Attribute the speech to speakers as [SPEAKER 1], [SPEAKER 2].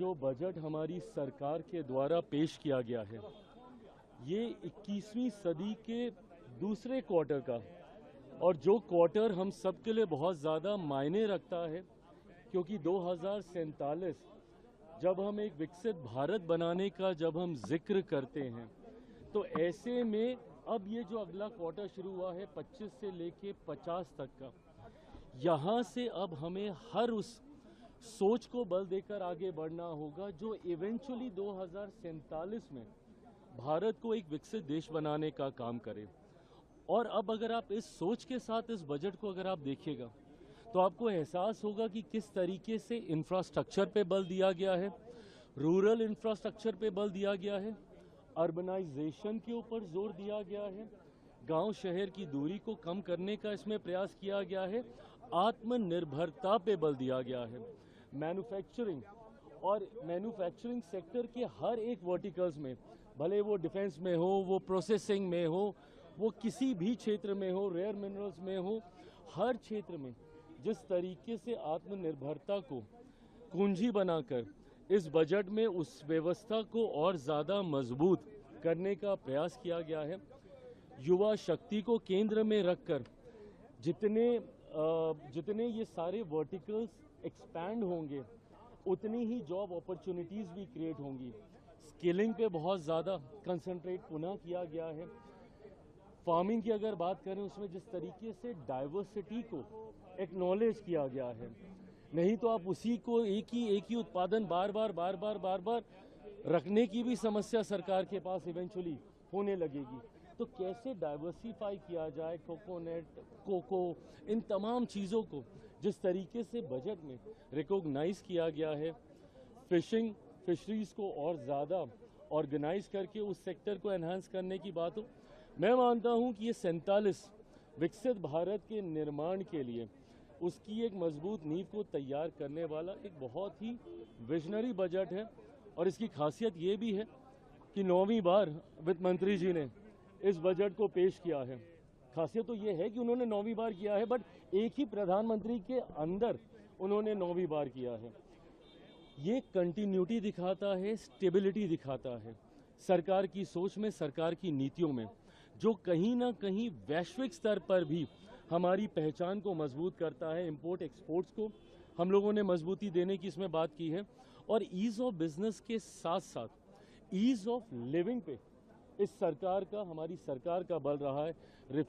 [SPEAKER 1] जो बजट हमारी सरकार के द्वारा पेश किया गया है, ये 21वीं सदी के दूसरे क्वार्टर का, और जो क्वार्टर हम सब के लिए बहुत ज़्यादा मायने रखता है, क्योंकि 2047 जब हम एक विकसित भारत बनाने का जब हम जिक्र करते हैं, तो ऐसे में अब ये जो अगला क्वार्टर शुरू हुआ है 25 से लेके 50 तक का, यहाँ से अब हमें हर उस सोच को बल देकर आगे बढ़ना होगा जो इवेंचुअली 2047 में भारत को एक विकसित देश बनाने का काम करे। और अब अगर आप इस सोच के साथ इस बजट को अगर आप देखिएगा, तो आपको एहसास होगा कि किस तरीके से इंफ्रास्ट्रक्चर पे बल दिया गया है, रूरल इंफ्रास्ट्रक्चर पे बल दिया गया है, अर्बनाइजेशन के ऊपर जोर दिया गया है, गांव शहर की दूरी को कम करने का इसमें प्रयास किया गया है, आत्मनिर्भरता पे बल दिया गया है, मैन्युफैक्चरिंग और मैन्युफैक्चरिंग सेक्टर के हर एक वर्टिकल्स में, भले वो डिफेंस में हो, वो प्रोसेसिंग में हो, वो किसी भी क्षेत्र में हो, रेयर मिनरल्स में हो, हर क्षेत्र में जिस तरीके से आत्मनिर्भरता को कुंजी बनाकर इस बजट में उस व्यवस्था को और ज़्यादा मजबूत करने का प्रयास किया गया है। युवा शक्ति को केंद्र में रखकर जितने ये सारे वर्टिकल्स एक्सपैंड होंगे, उतनी ही जॉब अपॉर्चुनिटीज़ भी क्रिएट होंगी। स्किलिंग पे बहुत ज़्यादा कंसंट्रेट पुनः किया गया है। फार्मिंग की अगर बात करें, उसमें जिस तरीके से डाइवर्सिटी को एक्नॉलेज किया गया है, नहीं तो आप उसी को एक ही उत्पादन बार बार रखने की भी समस्या सरकार के पास इवेंचुअली होने लगेगी। तो कैसे डाइवर्सिफाई किया जाए, कोकोनट, कोको, इन तमाम चीज़ों को जिस तरीके से बजट में रिकॉग्नाइज किया गया है, फिशरीज को और ज़्यादा ऑर्गेनाइज करके उस सेक्टर को एनहांस करने की बात हो, मैं मानता हूं कि ये 47 विकसित भारत के निर्माण के लिए उसकी एक मजबूत नींव को तैयार करने वाला एक बहुत ही विजनरी बजट है। और इसकी खासियत ये भी है कि 9वीं बार वित्त मंत्री जी ने इस बजट को पेश किया है। खासियत तो ये है कि उन्होंने 9वीं बार किया है, बट एक ही प्रधानमंत्री के अंदर उन्होंने 9वीं बार किया है। ये कंटिन्यूटी दिखाता है, स्टेबिलिटी दिखाता है सरकार की सोच में, सरकार की नीतियों में, जो कहीं ना कहीं वैश्विक स्तर पर भी हमारी पहचान को मजबूत करता है। इंपोर्ट एक्सपोर्ट्स को हम लोगों ने मजबूती देने की इसमें बात की है, और ईज ऑफ बिजनेस के साथ साथ ईज ऑफ लिविंग पे इस सरकार का, हमारी सरकार का बल रहा है। रिफॉर्म